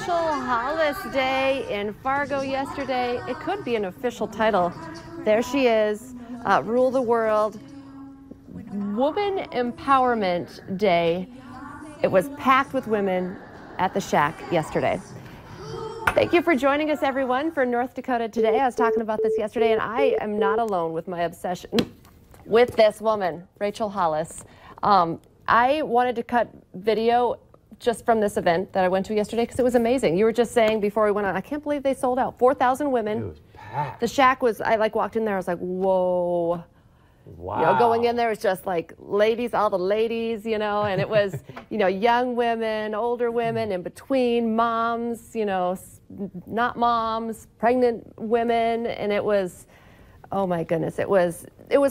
Rachel Hollis Day in Fargo yesterday. It could be an official title. There she is, Rule the World, Woman Empowerment Day. It was packed with women at the Shack yesterday. Thank you for joining us, everyone, for North Dakota Today. I was talking about this yesterday, and I am not alone with my obsession with this woman, Rachel Hollis. I wanted to cut video just from this event that I went to yesterday because it was amazing. You were just saying before we went on, I can't believe they sold out. 4,000 women. It was packed. The Shack was, I walked in there, I was like, whoa. Wow. You know, going in there was just like ladies, all the ladies, you know, and it was, you know, young women, older women, in between, moms, you know, not moms, pregnant women, and it was, oh my goodness, it was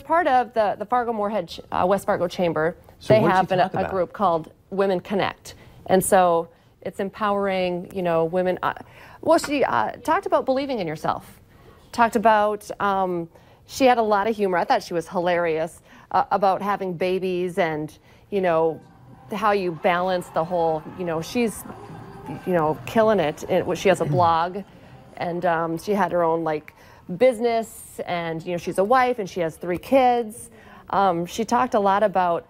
part of the Fargo Moorhead West Fargo Chamber. So they have a group called Women Connect. And so it's empowering, you know, women. Well, she talked about believing in yourself. Talked about, she had a lot of humor. I thought she was hilarious about having babies and, you know, how you balance the whole, you know, she's, you know, killing it. She has a blog, and she had her own, like, business, and, you know, she's a wife and she has 3 kids. She talked a lot about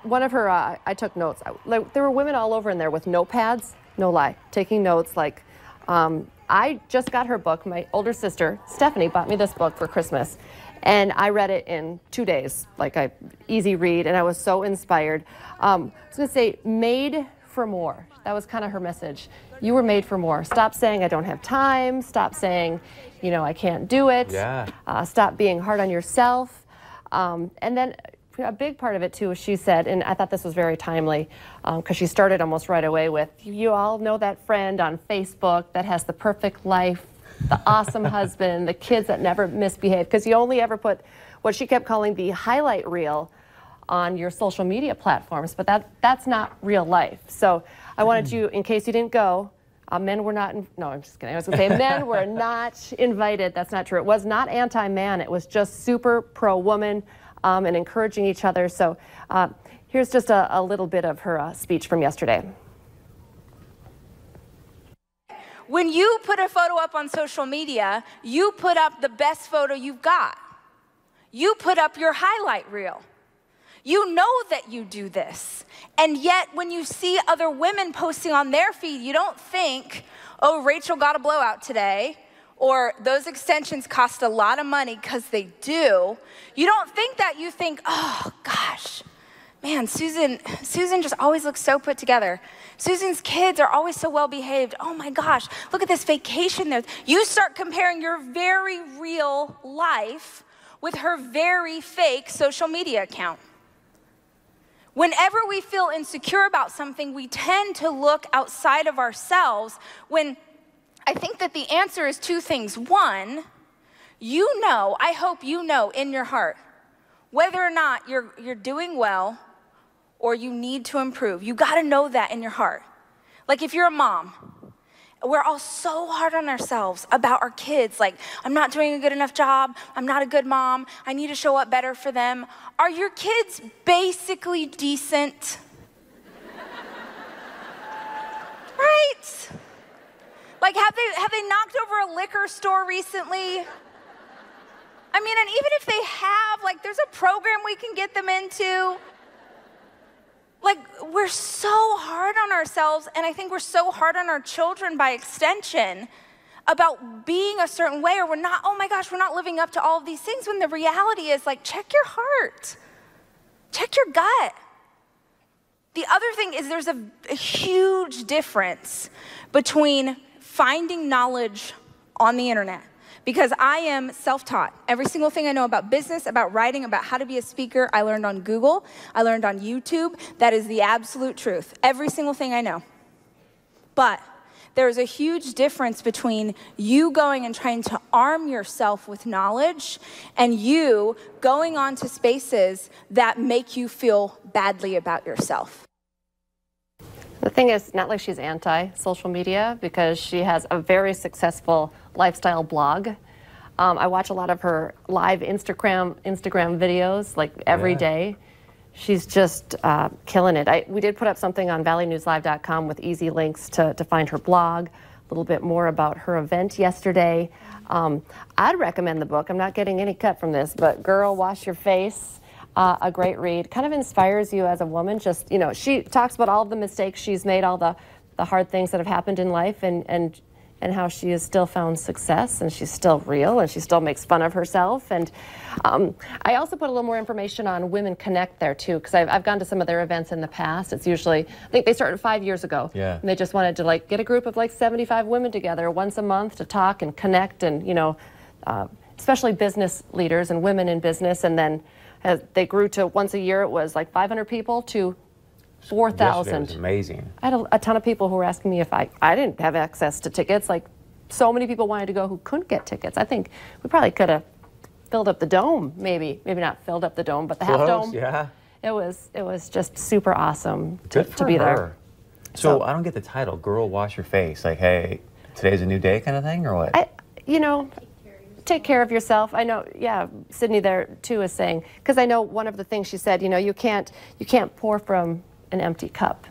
one of her, I took notes. Like, there were women all over in there with notepads, no lie, taking notes. Like, I just got her book. My older sister, Stephanie, bought me this book for Christmas, and I read it in 2 days, like a easy read, and I was so inspired. I was gonna say, made for more. That was kind of her message. You were made for more. Stop saying I don't have time. Stop saying, you know, I can't do it. Yeah. Stop being hard on yourself. And then a big part of it too, she said, and I thought this was very timely, because she started almost right away with, you all know that friend on Facebook that has the perfect life, the awesome husband, the kids that never misbehave, because you only ever put what she kept calling the highlight reel on your social media platforms, but that's not real life. So I wanted you, in case you didn't go, men were not, no, I'm just kidding. I was gonna say men were not invited. That's not true. It was not anti-man. It was just super pro-woman, and encouraging each other. So here's just a little bit of her speech from yesterday. When you put a photo up on social media, you put up the best photo you've got. You put up your highlight reel. You know that you do this. And yet when you see other women posting on their feed, you don't think, oh, Rachel got a blowout today, or those extensions cost a lot of money, because they do. You don't think that. You think, oh gosh, man, Susan just always looks so put together. Susan's kids are always so well behaved. Oh my gosh, look at this vacation there. You start comparing your very real life with her very fake social media account. Whenever we feel insecure about something, we tend to look outside of ourselves, when I think that the answer is 2 things. One, you know, I hope you know in your heart, whether or not you're doing well or you need to improve. You gotta know that in your heart. Like, if you're a mom, we're all so hard on ourselves about our kids. Like, I'm not doing a good enough job. I'm not a good mom. I need to show up better for them. Are your kids basically decent? Right? Like, have they knocked over a liquor store recently? I mean, and even if they have, like, there's a program we can get them into. Like, we're so hard on ourselves, and I think we're so hard on our children by extension about being a certain way, or we're not, oh my gosh, we're not living up to all of these things, when the reality is, like, check your heart. Check your gut. The other thing is, there's a huge difference between finding knowledge on the internet, because I am self-taught. Every single thing I know about business, about writing, about how to be a speaker, I learned on Google, I learned on YouTube. That is the absolute truth. Every single thing I know. But there is a huge difference between you going and trying to arm yourself with knowledge and you going on to spaces that make you feel badly about yourself. The thing is, not like she's anti-social media, because she has a very successful lifestyle blog. I watch a lot of her live Instagram videos, like every day. she's just killing it. We did put up something on valleynewslive.com with easy links to find her blog, a little bit more about her event yesterday. I'd recommend the book. I'm not getting any cut from this, but Girl, Wash Your Face, a great read. Kind of inspires you as a woman. Just, you know, she talks about all of the mistakes she's made, all the hard things that have happened in life, and how she has still found success, and she's still real, and she still makes fun of herself. And I also put a little more information on Women Connect there too, because I've gone to some of their events in the past. It's usually, I think they started 5 years ago. Yeah. And they just wanted to like get a group of like 75 women together once a month to talk and connect, and you know, especially business leaders and women in business. And then as they grew to once a year, it was like 500 people to 4,000. It's amazing. I had a ton of people who were asking me if I didn't have access to tickets. Like, so many people wanted to go who couldn't get tickets. I think we probably could have filled up the dome, maybe not filled up the dome, but the half dome. Yeah. It was just super awesome to Good for be her. there. So I don't get the title, Girl, Wash Your Face. Like, hey, today's a new day kind of thing, or what? You know, take care of yourself. I know, yeah, Sydney there too is saying, because I know one of the things she said, you know, you can't pour from an empty cup,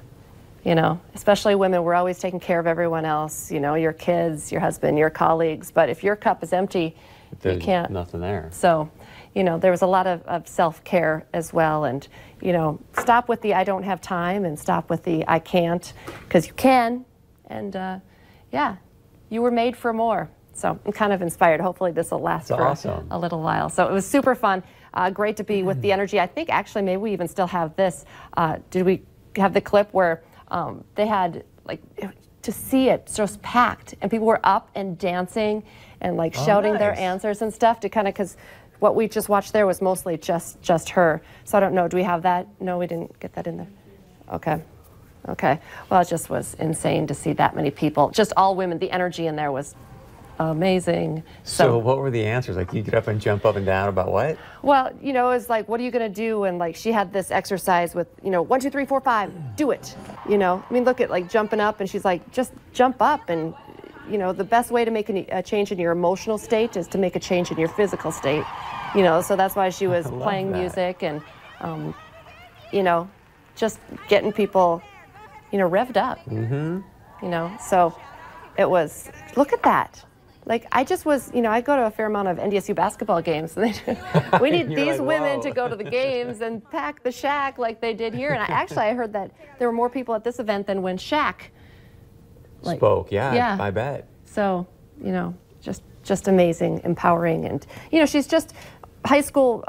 you know, especially women. We're always taking care of everyone else, you know, your kids, your husband, your colleagues, but if your cup is empty, There's you can't. Nothing there. So, you know, there was a lot of self-care as well, and, you know, stop with the I don't have time and stop with the I can't, because you can, and yeah, you were made for more. So I'm kind of inspired. Hopefully this will last for a little while. So it was super fun. Great to be with the energy. I think actually maybe we even still have this. Did we have the clip where they had, like, to see it just packed, and people were up and dancing and like shouting their answers and stuff to kind of, because what we just watched there was mostly just her. So I don't know, do we have that? No, we didn't get that in there. Okay. Well, it just was insane to see that many people, just all women. The energy in there was amazing. So what were the answers? Like, you get up and jump up and down about what? Well, you know, it's like, what are you going to do? And like, she had this exercise with, you know, 1, 2, 3, 4, 5, do it. You know, I mean, look at like jumping up, and she's like, just jump up. And, you know, the best way to make a change in your emotional state is to make a change in your physical state. You know, so that's why she was playing music and, you know, just getting people, you know, revved up. You know, so it was, look at that. Like, I just was, you know, I go to a fair amount of NDSU basketball games, and we need these like, women to go to the games and pack the Shack like they did here. And I heard that there were more people at this event than when Shack spoke. Yeah, I bet. So, you know, just amazing, empowering, and, you know, she's just high school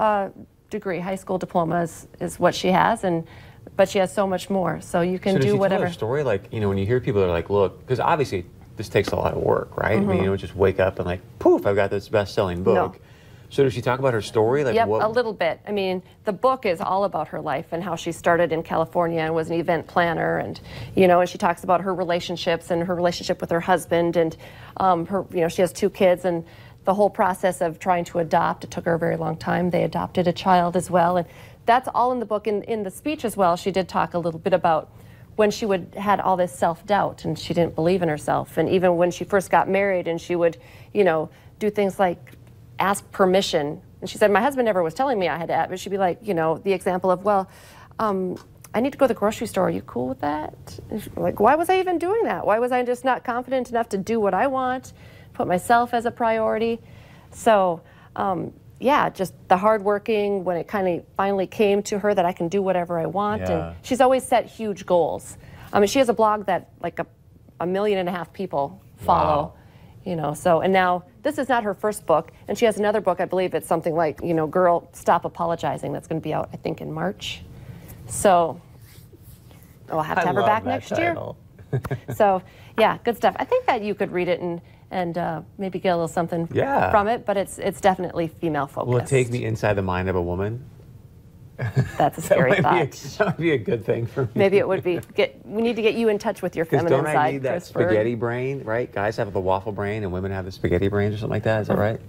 degree, high school diploma is what she has, but she has so much more. So you can do whatever. Tell a story, like, you know, when you hear people that are like, look, because obviously this takes a lot of work, right? I mean, you don't just wake up and like, poof, I've got this best-selling book. No. So does she talk about her story? Like, yep, a little bit. I mean, the book is all about her life and how she started in California and was an event planner, and, you know, and she talks about her relationships and her relationship with her husband, and her, you know, she has 2 kids, and the whole process of trying to adopt, it took her a very long time. They adopted a child as well, and that's all in the book. In the speech as well, she did talk a little bit about when she had all this self-doubt and she didn't believe in herself, and even when she first got married and she would, you know, do things like ask permission. And she said, my husband never was telling me I had to ask, but she'd be like, you know, the example of, well, I need to go to the grocery store. Are you cool with that? And she'd be like, why was I even doing that? Why was I just not confident enough to do what I want, put myself as a priority? So, yeah, just the hardworking, when it kind of finally came to her that I can do whatever I want. Yeah. And she's always set huge goals. I mean, she has a blog that like 1.5 million people follow. Wow. You know, so, and now this is not her first book, and she has another book, I believe it's something like, you know, Girl, Stop Apologizing, that's going to be out, I think, in March. So I'll have to have her back next year. So, yeah, good stuff. I think that you could read it and maybe get a little something from it, but it's definitely female focused. Will it take me inside the mind of a woman? That's a scary thought. That would be a good thing for me. Maybe it would be. We need to get you in touch with your feminine side. Don't I need that spaghetti brain, right? Guys have the waffle brain and women have the spaghetti brains or something like that. Is that right?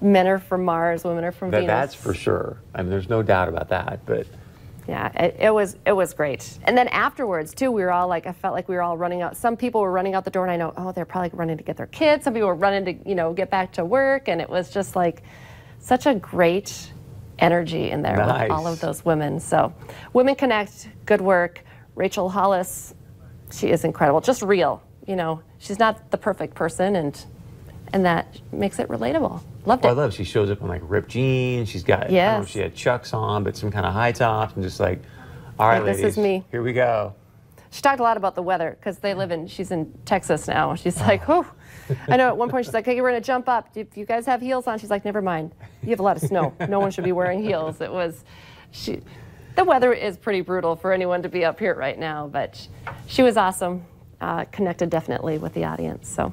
Men are from Mars, women are from Venus. That's for sure. I mean, there's no doubt about that. But yeah, it was great. And then afterwards too, we were all like, I felt like we were all running out. Some people were running out the door, and I know, oh, they're probably running to get their kids. Some people were running to, you know, get back to work, and it was just like such a great energy in there with all of those women. So Women Connect, good work. Rachel Hollis, she is incredible, just real. You know, she's not the perfect person, and that makes it relatable. Loved it. Well, I love she shows up in like ripped jeans. She's got, I don't know if she had Chucks on, but some kind of high tops, and just like, all right, ladies, this is me. Here we go. She talked a lot about the weather because she's in Texas now. She's like, oh, I know at one point she's like, hey, we're gonna jump up. If you guys have heels on, she's like, never mind. You have a lot of snow. No one should be wearing heels. The weather is pretty brutal for anyone to be up here right now, but she was awesome. Connected definitely with the audience. So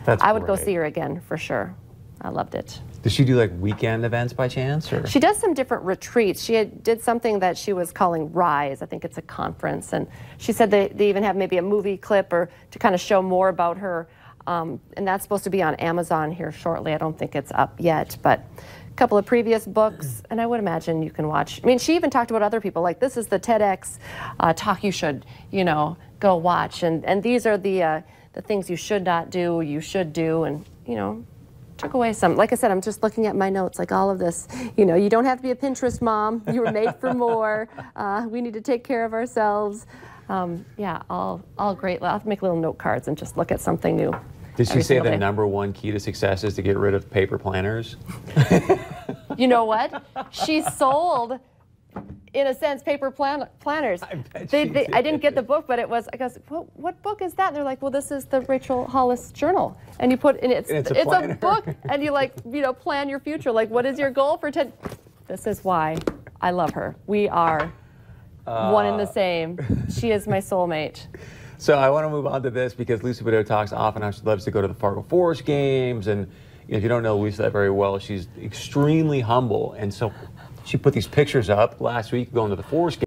I would go see her again for sure. I loved it. Does she do like weekend events by chance? Or? She does some different retreats. She did something that she was calling Rise. I think it's a conference. And she said they even have maybe a movie clip or to kind of show more about her. And that's supposed to be on Amazon here shortly. I don't think it's up yet, but a couple of previous books. And I would imagine you can watch. I mean, she even talked about other people. Like, this is the TEDx talk you should, you know, go watch. And these are the things you should not do, you should do. And, you know, took away some. Like I said, I'm just looking at my notes, like all of this. You know, you don't have to be a Pinterest mom. You were made for more. We need to take care of ourselves. Yeah, all great. I'll have to make little note cards and just look at something new. Did she say the #1 key to success is to get rid of paper planners? You know what? She sold, in a sense, paper planners. I didn't get the book, but it was, I guess, what book is that? And they're like, well, this is the Rachel Hollis Journal. And you put, and it's a book, and you like, you know, plan your future. Like, what is your goal for 10? This is why I love her. We are one and the same. She is my soulmate. So I want to move on to this because Lisa Bedeau talks often how she loves to go to the Fargo Forest games. And if you don't know Lisa that very well, she's extremely humble. And so she put these pictures up last week going to the Forest game.